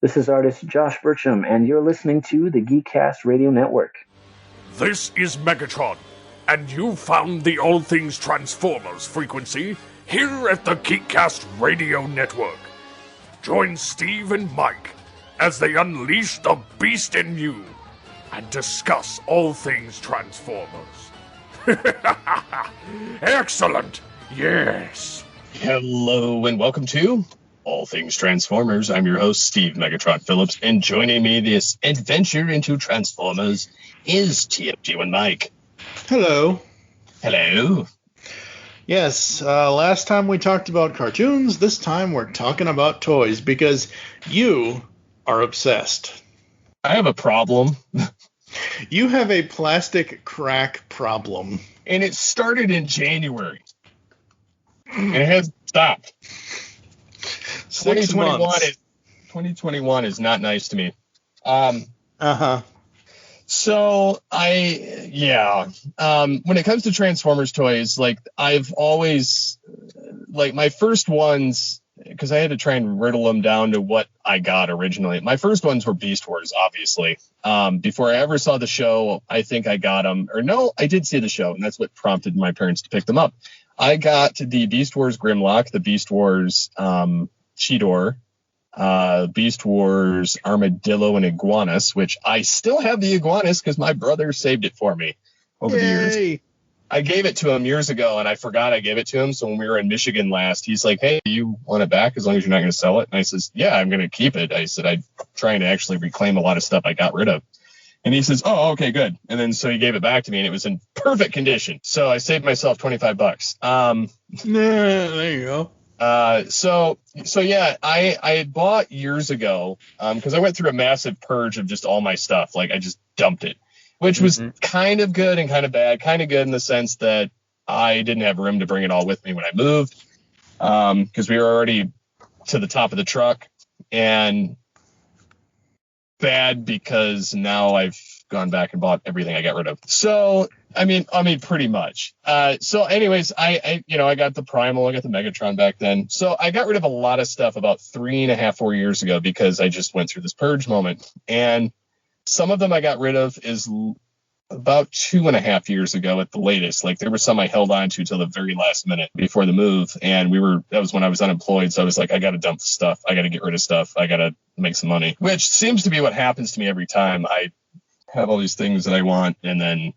This is artist Josh Burcham, and you're listening to the Geekcast Radio Network. This is Megatron, and you found the All Things Transformers frequency here at the Geekcast Radio Network. Join Steve and Mike as they unleash the beast in you and discuss all things Transformers. Excellent! Yes! Hello and welcome to All Things Transformers. I'm your host, Steve Megatron Phillips, and joining me this adventure into Transformers is TFG and Mike. Hello. Hello. Yes, last time we talked about cartoons, this time we're talking about toys because you are obsessed. I have a problem. You have a plastic crack problem. And it started in January. And it hasn't stopped. 2021 is not nice to me. So when it comes to Transformers toys, like I've always, like my first ones, because I had to try and riddle them down to what I got originally. My first ones were Beast Wars, obviously. Before I ever saw the show, I think I got them, or no, I did see the show, and that's what prompted my parents to pick them up. I got the Beast Wars Grimlock, the Beast Wars Cheetor, Beast Wars Armadillo and Iguanus, which I still have the Iguanus because my brother saved it for me over the years. I gave it to him years ago, and I forgot I gave it to him. So when we were in Michigan last, he's like, "Hey, do you want it back as long as you're not going to sell it?" And I says, "Yeah, I'm going to keep it." I said, "I'm trying to actually reclaim a lot of stuff I got rid of." And he says, "Oh, okay, good." And then so he gave it back to me, and it was in perfect condition. So I saved myself $25. There you go. So yeah, I had bought years ago, because I went through a massive purge of just all my stuff. Like I just dumped it, which was kind of good and kind of bad. Kind of good in the sense that I didn't have room to bring it all with me when I moved, because we were already to the top of the truck, and bad because now I've gone back and bought everything I got rid of. So I mean, pretty much. So anyways, I got the Primal, I got the Megatron back then. So I got rid of a lot of stuff about 3.5, 4 years ago because I just went through this purge moment. And some of them I got rid of is about 2.5 years ago at the latest. Like there were some I held on to till the very last minute before the move. And that was when I was unemployed. So I was like, I got to dump stuff. I got to get rid of stuff. I got to make some money, which seems to be what happens to me every time. I have all these things that I want, and then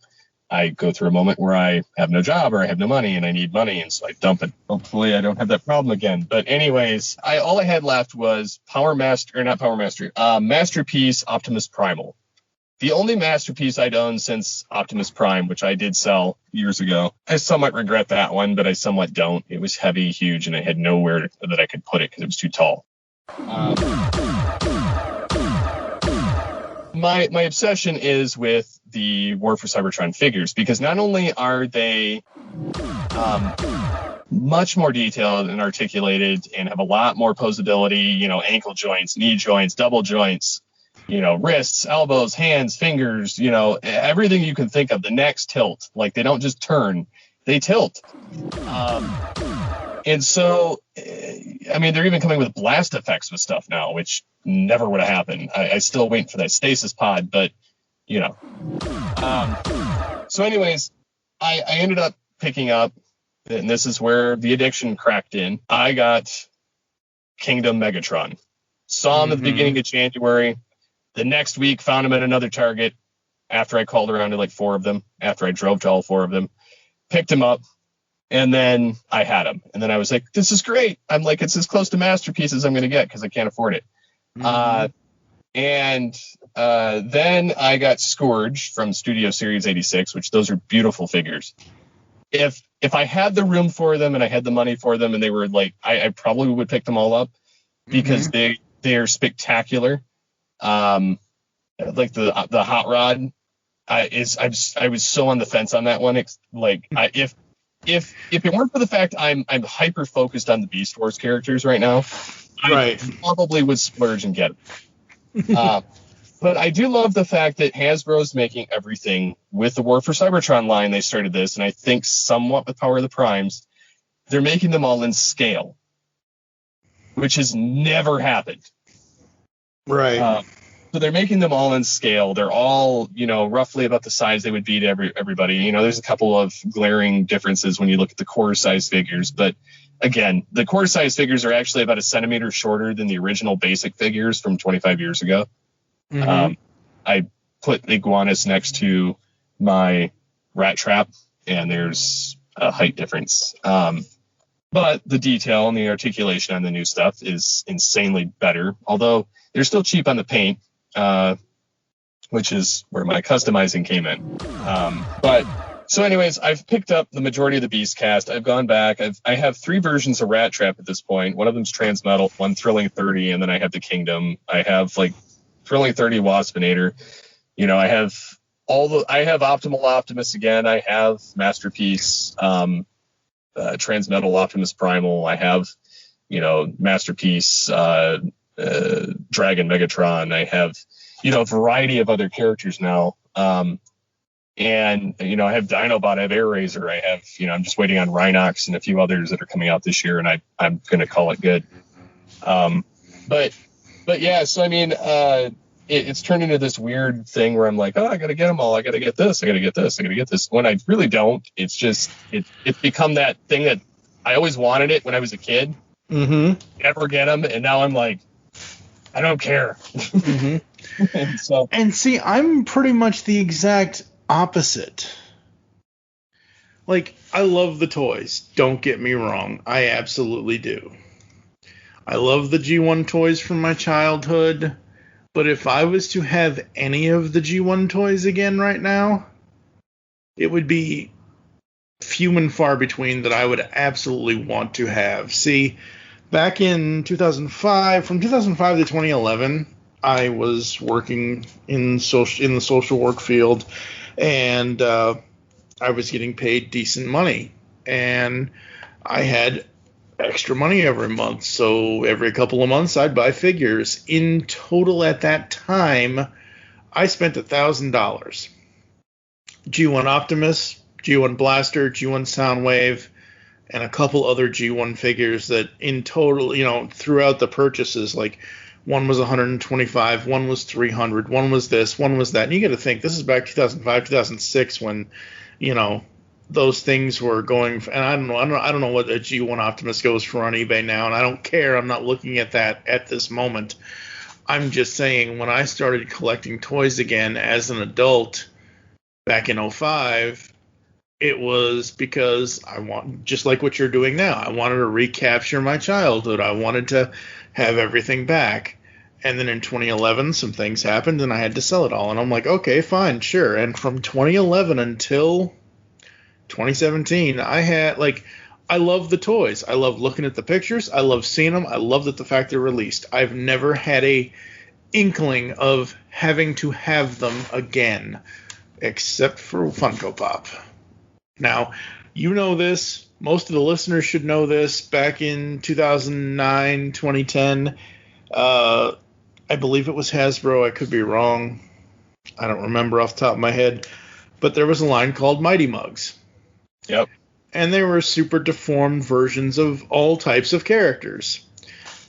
I go through a moment where I have no job or I have no money and I need money, and so I dump it. Hopefully I don't have that problem again. But anyways, all I had left was Masterpiece Optimus Primal. The only Masterpiece I'd owned since Optimus Prime, which I did sell years ago. I somewhat regret that one, but I somewhat don't. It was heavy, huge, and I had nowhere that I could put it because it was too tall. My obsession is with the War for Cybertron figures, because not only are they much more detailed and articulated and have a lot more posability, ankle joints, knee joints, double joints, wrists, elbows, hands, fingers, everything you can think of. The necks tilt. Like they don't just turn, they tilt. And so, they're even coming with blast effects with stuff now, which never would have happened. I still wait for that stasis pod, but, So anyways, I ended up picking up, and this is where the addiction cracked in. I got Kingdom Megatron. Saw him at the beginning of January. The next week, found him at another Target after I called around to like 4 of them, after I drove to all 4 of them. Picked him up. And then I had him. And then I was like, this is great. I'm like, it's as close to Masterpiece as I'm going to get because I can't afford it. Then I got Scourge from Studio Series 86, which those are beautiful figures. If I had the room for them and I had the money for them and they were like, I probably would pick them all up because they are spectacular. Like the Hot Rod I was so on the fence on that one. It's like if it weren't for the fact I'm hyper focused on the Beast Wars characters right now, I probably would splurge and get it. But I do love the fact that Hasbro's making everything with the War for Cybertron line. They started this, and I think somewhat with Power of the Primes, they're making them all in scale, which has never happened. Right. So they're making them all in scale. They're all, roughly about the size they would be to everybody. There's a couple of glaring differences when you look at the core size figures. But again, the core size figures are actually about a centimeter shorter than the original basic figures from 25 years ago. Mm-hmm. I put Iguanus next to my Rat Trap, and there's a height difference. But the detail and the articulation on the new stuff is insanely better, although they're still cheap on the paint. Which is where my customizing came in. So anyways, I've picked up the majority of the Beast cast. I've gone back. I have 3 versions of Rat Trap at this point. One of them's Transmetal, one Thrilling 30, and then I have the Kingdom. I have Thrilling 30 Waspinator. I have Optimal Optimus again. I have Masterpiece, Transmetal Optimus Primal. I have, Masterpiece, Dragon Megatron. I have a variety of other characters now, and I have Dinobot, I have Air Razor, I have I'm just waiting on Rhinox and a few others that are coming out this year, and I'm gonna call it good. But yeah, so I mean, it's turned into this weird thing where I'm like, oh, I gotta get them all, I gotta get this, I gotta get this, I gotta get this, when I really don't. It's just it's become that thing that I always wanted it when I was a kid. Mm-hmm. Never get them, and now I'm like, I don't care. Mm-hmm. And see, I'm pretty much the exact opposite. Like, I love the toys. Don't get me wrong. I absolutely do. I love the G1 toys from my childhood. But if I was to have any of the G1 toys again right now, it would be few and far between that I would absolutely want to have. See, back in 2005, from 2005 to 2011, I was working in the social work field, and I was getting paid decent money, and I had extra money every month. So every couple of months, I'd buy figures. In total, at that time, I spent $1,000. G1 Optimus, G1 Blaster, G1 Soundwave, and a couple other G1 figures that in total, throughout the purchases, like one was 125, one was 300, one was this, one was that. And you got to think, this is back 2005, 2006 when, those things were going. And I don't know what a G1 Optimus goes for on eBay now, and I don't care. I'm not looking at that at this moment. I'm just saying, when I started collecting toys again as an adult back in 2005, it was because just like what you're doing now, I wanted to recapture my childhood. I wanted to have everything back. And then in 2011, some things happened, and I had to sell it all. And I'm like, okay, fine, sure. And from 2011 until 2017, I love the toys. I love looking at the pictures. I love seeing them. I love the fact they're released. I've never had a inkling of having to have them again, except for Funko Pop. Now, this. Most of the listeners should know this. Back in 2009, 2010, I believe it was Hasbro. I could be wrong. I don't remember off the top of my head. But there was a line called Mighty Mugs. Yep. And they were super deformed versions of all types of characters.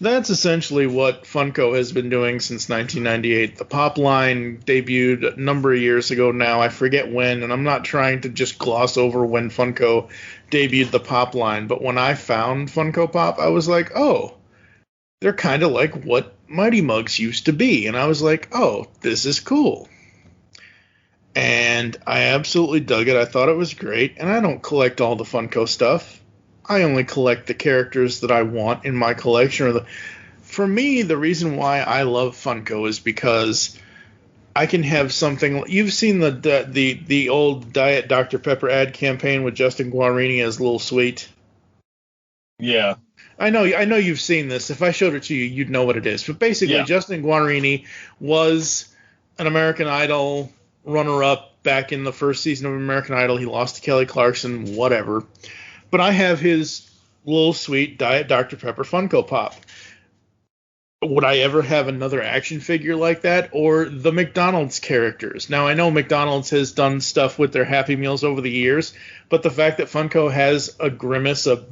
That's essentially what Funko has been doing since 1998. The Pop line debuted a number of years ago now. I forget when, and I'm not trying to just gloss over when Funko debuted the Pop line. But when I found Funko Pop, I was like, oh, they're kind of like what Mighty Mugs used to be. And I was like, oh, this is cool. And I absolutely dug it. I thought it was great. And I don't collect all the Funko stuff. I only collect the characters that I want in my collection. For me, the reason why I love Funko is because I can have something. You've seen the old Diet Dr. Pepper ad campaign with Justin Guarini as Little Sweet. Yeah, I know you've seen this. If I showed it to you, you'd know what it is. But basically, yeah. Justin Guarini was an American Idol runner-up back in the first season of American Idol. He lost to Kelly Clarkson, whatever. But I have his Little Sweet Diet Dr. Pepper Funko Pop. Would I ever have another action figure like that? Or the McDonald's characters? Now, I know McDonald's has done stuff with their Happy Meals over the years, but the fact that Funko has a Grimace, a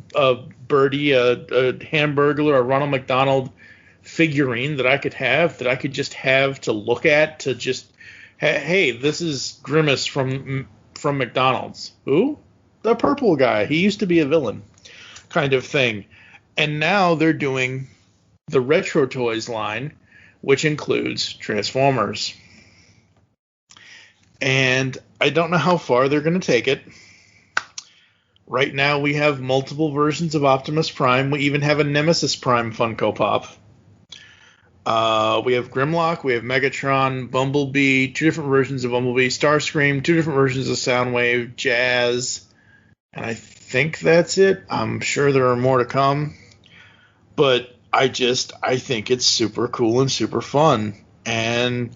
Birdie, a Hamburglar, a Ronald McDonald figurine that I could just have to look at, to just, hey, this is Grimace from McDonald's. Who? The purple guy. He used to be a villain, kind of thing. And now they're doing the Retro Toys line, which includes Transformers. And I don't know how far they're going to take it. Right now we have multiple versions of Optimus Prime. We even have a Nemesis Prime Funko Pop. We have Grimlock, we have Megatron, Bumblebee, 2 different versions of Bumblebee, Starscream, 2 different versions of Soundwave, Jazz, and I think that's it. I'm sure there are more to come. But I think it's super cool and super fun. And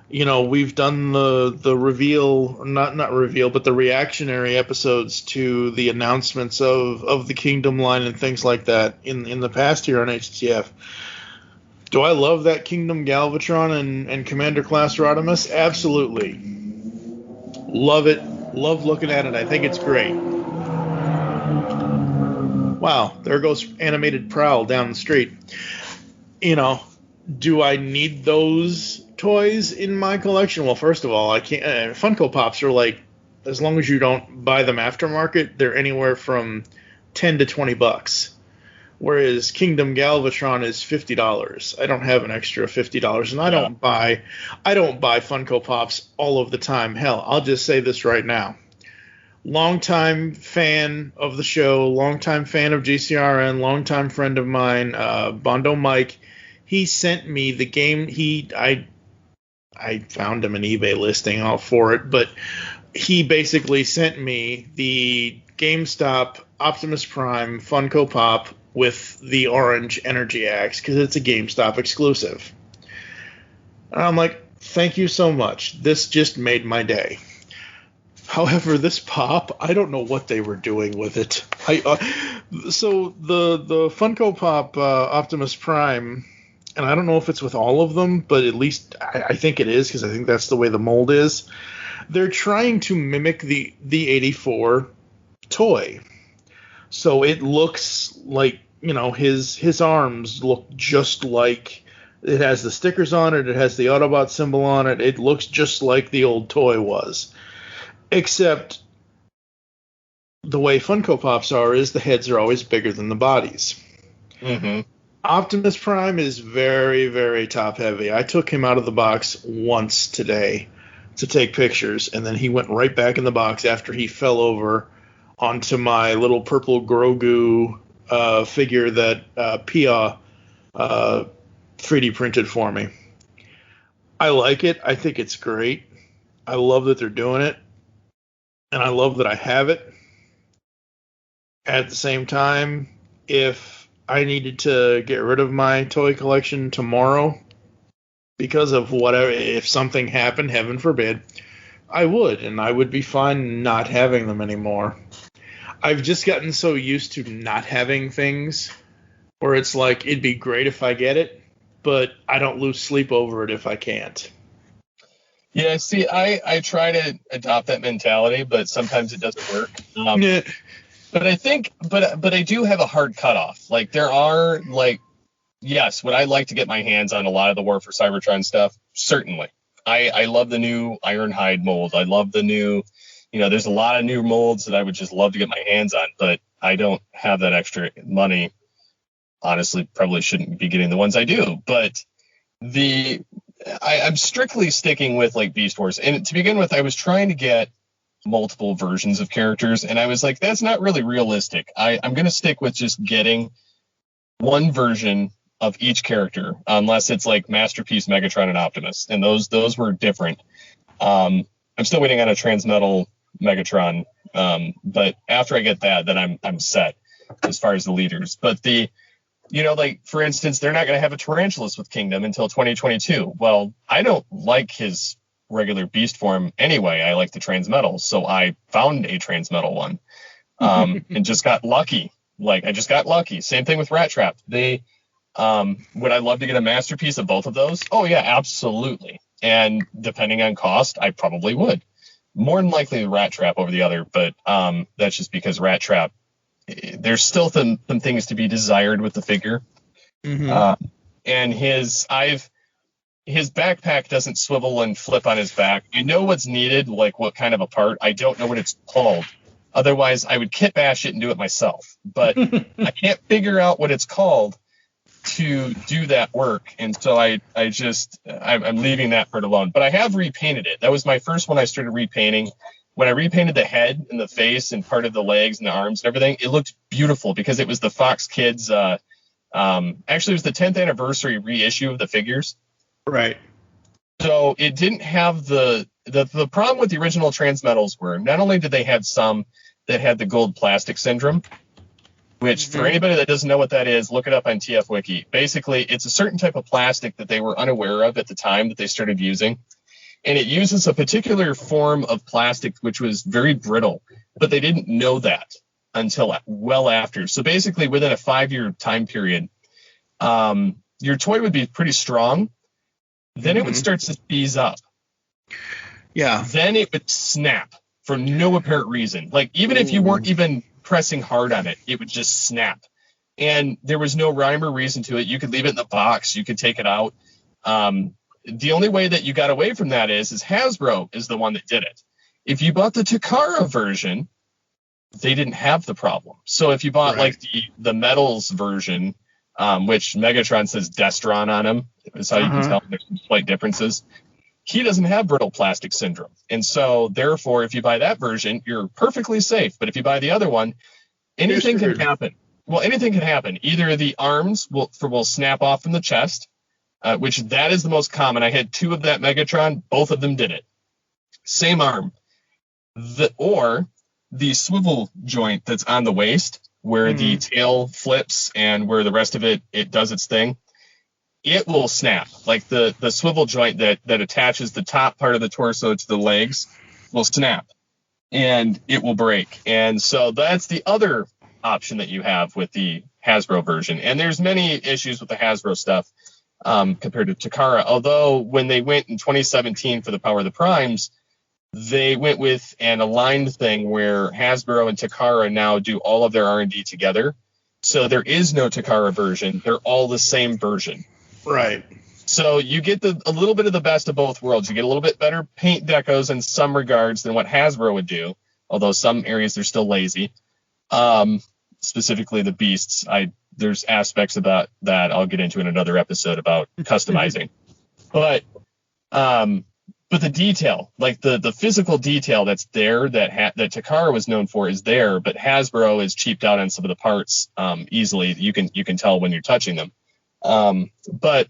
we've done the reveal, not reveal, but the reactionary episodes to the announcements of the Kingdom line and things like that in the past here on HTF. Do I love that Kingdom Galvatron and Commander Class Rodimus? Absolutely. Love it. Love looking at it. I think it's great. Wow, there goes animated Prowl down the street. Do I need those toys in my collection? Well, first of all, I can't. Funko Pops are like, as long as you don't buy them aftermarket, they're anywhere from $10 to $20. Whereas Kingdom Galvatron is $50. I don't have an extra $50, and I don't buy Funko Pops all of the time. Hell, I'll just say this right now. Longtime fan of the show, longtime fan of GCRN, longtime friend of mine, Bondo Mike. He sent me the game. I found him an eBay listing all for it, but he basically sent me the GameStop Optimus Prime Funko Pop with the orange energy axe because it's a GameStop exclusive. And I'm like, thank you so much. This just made my day. However, this pop, I don't know what they were doing with it. So the Funko Pop Optimus Prime, and I don't know if it's with all of them, but at least I think it is because I think that's the way the mold is. They're trying to mimic the 84 toy. So it looks like, his arms look just like, it has the stickers on it, it has the Autobot symbol on it, it looks just like the old toy was. Except the way Funko Pops are is the heads are always bigger than the bodies. Mm-hmm. Optimus Prime is very, very top heavy. I took him out of the box once today to take pictures, and then he went right back in the box after he fell over onto my little purple Grogu figure that Pia 3D printed for me. I like it. I think it's great. I love that they're doing it. And I love that I have it. At the same time, if I needed to get rid of my toy collection tomorrow because of whatever, if something happened, heaven forbid, I would, and I would be fine not having them anymore. I've just gotten so used to not having things where it's like, it'd be great if I get it, but I don't lose sleep over it if I can't. Yeah, see, I try to adopt that mentality, but sometimes it doesn't work. But I think, but I do have a hard cutoff. Like, there are, like, yes, would I like to get my hands on a lot of the War for Cybertron stuff? Certainly. I love the new Ironhide mold. I love the new, there's a lot of new molds that I would just love to get my hands on, but I don't have that extra money. Honestly, probably shouldn't be getting the ones I do, but I'm strictly sticking with like Beast Wars. And to begin with, I was trying to get multiple versions of characters, and I was like, that's not really realistic. I'm going to stick with just getting one version of each character, unless it's like Masterpiece, Megatron, and Optimus. And those were different. I'm still waiting on a Transmetal Megatron, but after I get that, then I'm set as far as the leaders. But like, for instance, they're not going to have a Tarantulas with Kingdom until 2022. Well, I don't like his regular beast form anyway. I like the Transmetal, so I found a Transmetal one, and just got lucky. Like, I just got lucky. Same thing with Rat Trap. Would I love to get a Masterpiece of both of those? Oh, yeah, absolutely. And depending on cost, I probably would. More than likely the Rat Trap over the other, but that's just because Rat Trap, there's still some things to be desired with the figure. Mm-hmm. And his backpack doesn't swivel and flip on his back. I know what's needed, like what kind of a part. I don't know what it's called. Otherwise, I would kit bash it and do it myself. But I can't figure out what it's called to do that work. And so I'm leaving that part alone. But I have repainted it. That was my first one I started repainting. When I repainted the head and the face and part of the legs and the arms and everything, it looked beautiful because it was the Fox Kids. Actually, it was the 10th anniversary reissue of the figures. Right. So it didn't have the problem with the original Transmetals were not only did they have some that had the gold plastic syndrome, which for anybody that doesn't know what that is, look it up on TF Wiki. Basically, it's a certain type of plastic that they were unaware of at the time that they started using. And it uses a particular form of plastic which was very brittle, but they didn't know that until well after. So basically, within a 5-year time period, your toy would be pretty strong. Then it would start to seize up. Yeah. Then it would snap for no apparent reason. Like, even if you weren't even pressing hard on it, it would just snap. And there was no rhyme or reason to it. You could leave it in the box. You could take it out. The only way that you got away from that is Hasbro is the one that did it. If you bought the Takara version, they didn't have the problem. So if you bought like the metals version, which Megatron says Destron on him, is how you can tell there's some slight differences. He doesn't have brittle plastic syndrome. And so therefore, if you buy that version, you're perfectly safe. But if you buy the other one, anything can happen. Well, anything can happen. Either the arms will snap off from the chest, which that is the most common. I had 2 of that Megatron. Both of them did it. Same arm. Or the swivel joint that's on the waist, where the tail flips and where the rest of it does its thing, it will snap. Like the swivel joint that attaches the top part of the torso to the legs will snap, and it will break. And so that's the other option that you have with the Hasbro version. And there's many issues with the Hasbro stuff compared to Takara. Although when they went in 2017 for the Power of the Primes, they went with an aligned thing where Hasbro and Takara now do all of their R&D together. So there is no Takara version. They're all the same version. Right. So you get a little bit of the best of both worlds. You get a little bit better paint decos in some regards than what Hasbro would do, although some areas they're still lazy. Specifically the beasts. There's aspects about that I'll get into in another episode about customizing. But the detail, like the physical detail that's there that Takara was known for is there, but Hasbro is cheaped out on some of the parts easily. You can tell when you're touching them. But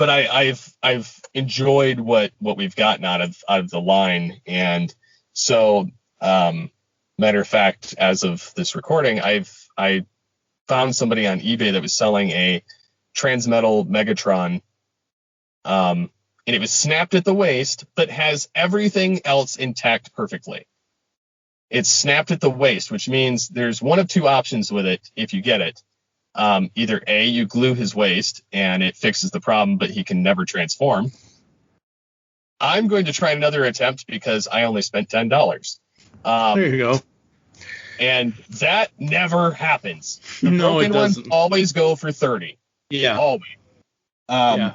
I've enjoyed what we've gotten out of the line. And so, matter of fact, as of this recording, I found somebody on eBay that was selling a Transmetal Megatron, and it was snapped at the waist, but has everything else intact perfectly. It's snapped at the waist, which means there's one of 2 options with it if you get it. Either A, you glue his waist and it fixes the problem, but he can never transform. I'm going to try another attempt because I only spent $10. There you go. And that never happens. The No, it broken ones doesn't. always go for 30. Yeah. Always. Yeah.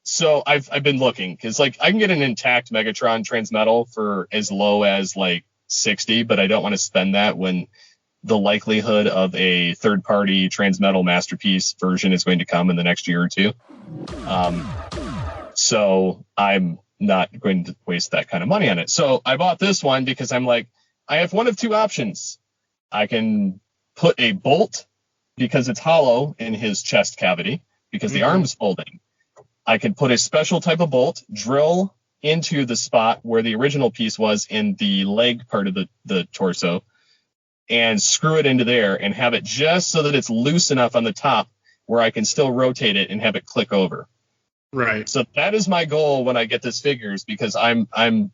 So I've been looking because like I can get an intact Megatron Transmetal for as low as like 60, but I don't want to spend that when the likelihood of a third-party Transmetal Masterpiece version is going to come in the next year or 2. So I'm not going to waste that kind of money on it. So I bought this one because I'm like, I have one of 2 options. I can put a bolt because it's hollow in his chest cavity because the arm's folding. I could put a special type of bolt, drill into the spot where the original piece was in the leg part of the torso, and screw it into there and have it just so that it's loose enough on the top where I can still rotate it and have it click over. Right. So that is my goal when I get this figures, because I'm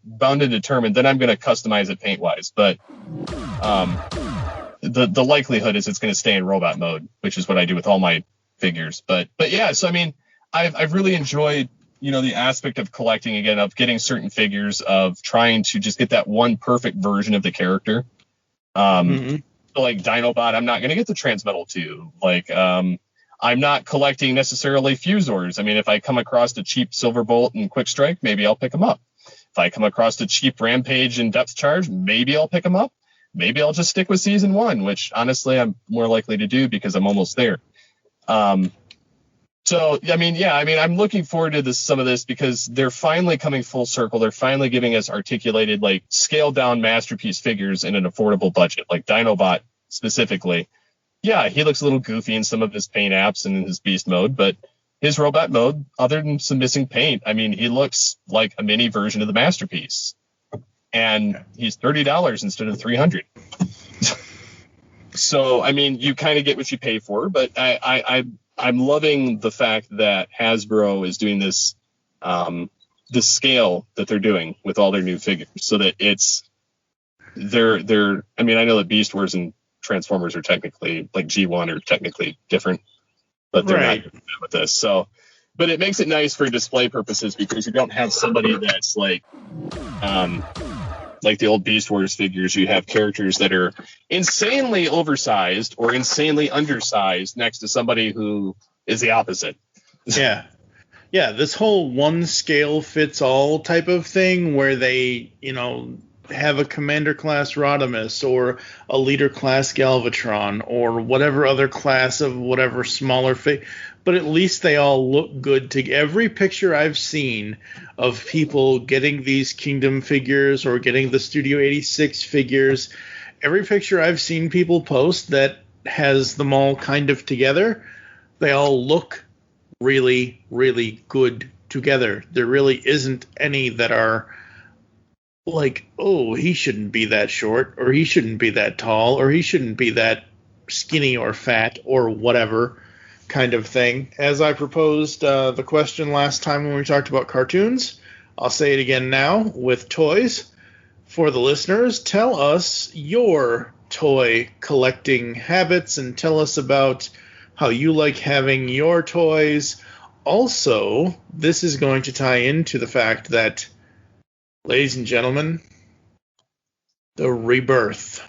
bound and determined that I'm going to customize it paint wise. But the likelihood is it's going to stay in robot mode, which is what I do with all my figures. But yeah, so I mean, I've really enjoyed, the aspect of collecting again, of getting certain figures, of trying to just get that one perfect version of the character. So like Dinobot, I'm not going to get the Transmetal 2. Like, I'm not collecting necessarily Fusors. I mean, if I come across a cheap Silverbolt and Quick Strike, maybe I'll pick them up. If I come across a cheap Rampage and Depth Charge, maybe I'll pick them up. Maybe I'll just stick with Season 1, which honestly I'm more likely to do because I'm almost there. So, I mean, I'm looking forward to some of this because they're finally coming full circle. They're finally giving us articulated, like, scaled-down masterpiece figures in an affordable budget, like Dinobot specifically. Yeah, he looks a little goofy in some of his paint apps and in his beast mode, but his robot mode, other than some missing paint, I mean, he looks like a mini version of the masterpiece. And he's $30 instead of $300. So, I mean, you kind of get what you pay for, but I'm loving the fact that Hasbro is doing this, the scale that they're doing with all their new figures, so that they're. I mean, I know that Beast Wars and Transformers are technically, like G1 are technically different, but they're not doing that with this. So, but it makes it nice for display purposes because you don't have somebody that's like the old Beast Wars figures. You have characters that are insanely oversized or insanely undersized next to somebody who is the opposite. Yeah. Yeah, this whole one scale fits all type of thing where they, have a commander class Rodimus or a leader class Galvatron or whatever other class of whatever smaller but at least they all look good every picture I've seen of people getting these Kingdom figures or getting the Studio 86 figures, every picture I've seen people post that has them all kind of together, they all look really, really good together. There really isn't any that are like, oh, he shouldn't be that short, or he shouldn't be that tall, or he shouldn't be that skinny or fat or whatever kind of thing. As I proposed the question last time when we talked about cartoons, I'll say it again now with toys. For the listeners, tell us your toy collecting habits and tell us about how you like having your toys. Also, this is going to tie into the fact that, ladies and gentlemen, the rebirth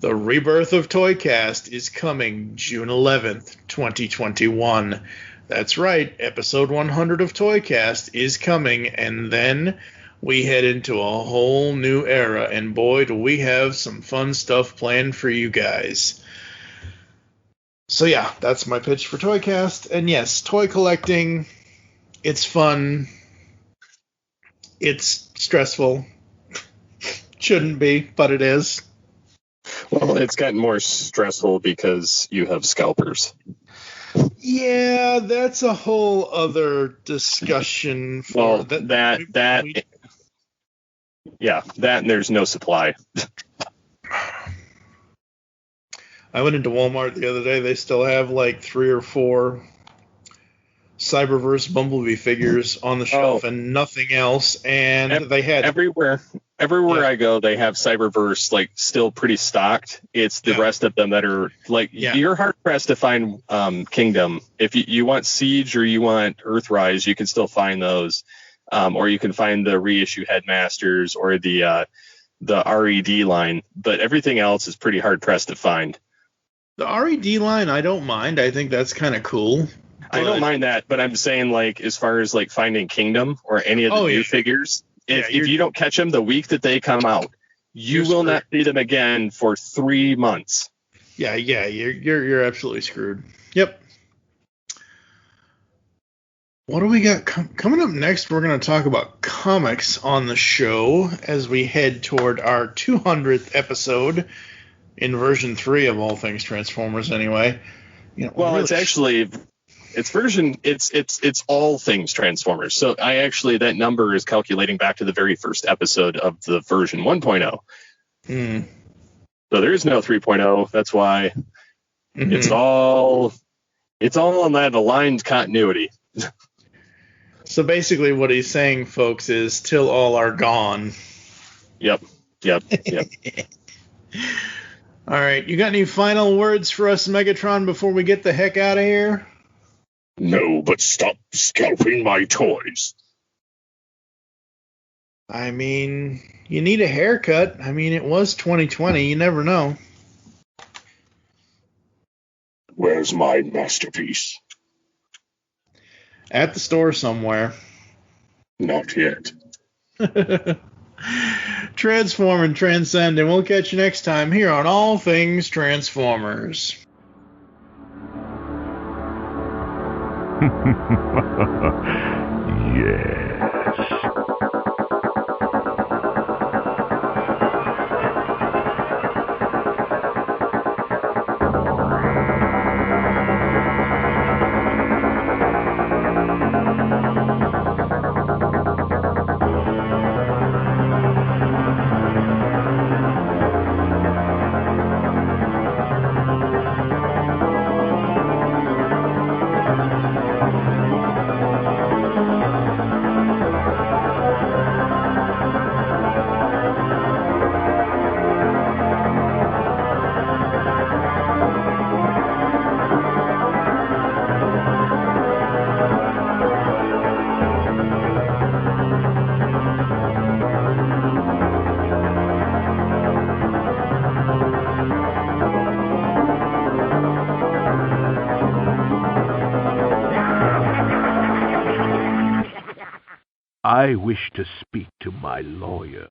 of ToyCast is coming June 11th, 2021. That's right, episode 100 of ToyCast is coming, and then we head into a whole new era, and boy, do we have some fun stuff planned for you guys. So yeah, that's my pitch for ToyCast, and yes, toy collecting, it's fun, it's stressful, shouldn't be, but it is. Well, it's gotten more stressful because you have scalpers. Yeah, that's a whole other discussion. That and there's no supply. I went into Walmart the other day. They still have like 3 or 4 Cyberverse Bumblebee figures on the shelf and nothing else. And they had everywhere I go, they have Cyberverse like still pretty stocked. It's the rest of them that are like you're hard pressed to find Kingdom. If you want Siege or you want Earthrise, you can still find those, or you can find the reissue Headmasters or the RED line. But everything else is pretty hard pressed to find. The RED line, I don't mind. I think that's kind of cool. I don't mind that, but I'm saying like as far as like finding Kingdom or any of the new figures. If you don't catch them the week that they come out, you will not see them again for 3 months. Yeah, you're absolutely screwed. Yep. What do we got coming up next? We're going to talk about comics on the show as we head toward our 200th episode in version 3 of All Things Transformers. Anyway, it's actually. It's all things Transformers. So that number is calculating back to the very first episode of the version 1.0. So there is no 3.0. That's why it's all on that aligned continuity. So basically what he's saying, folks, is till all are gone. Yep. All right. You got any final words for us, Megatron, before we get the heck out of here? No, but stop scalping my toys. I mean, you need a haircut. I mean, it was 2020. You never know. Where's my masterpiece? At the store somewhere. Not yet. Transform and transcend, and we'll catch you next time here on All Things Transformers. Yes. I wish to speak to my lawyer.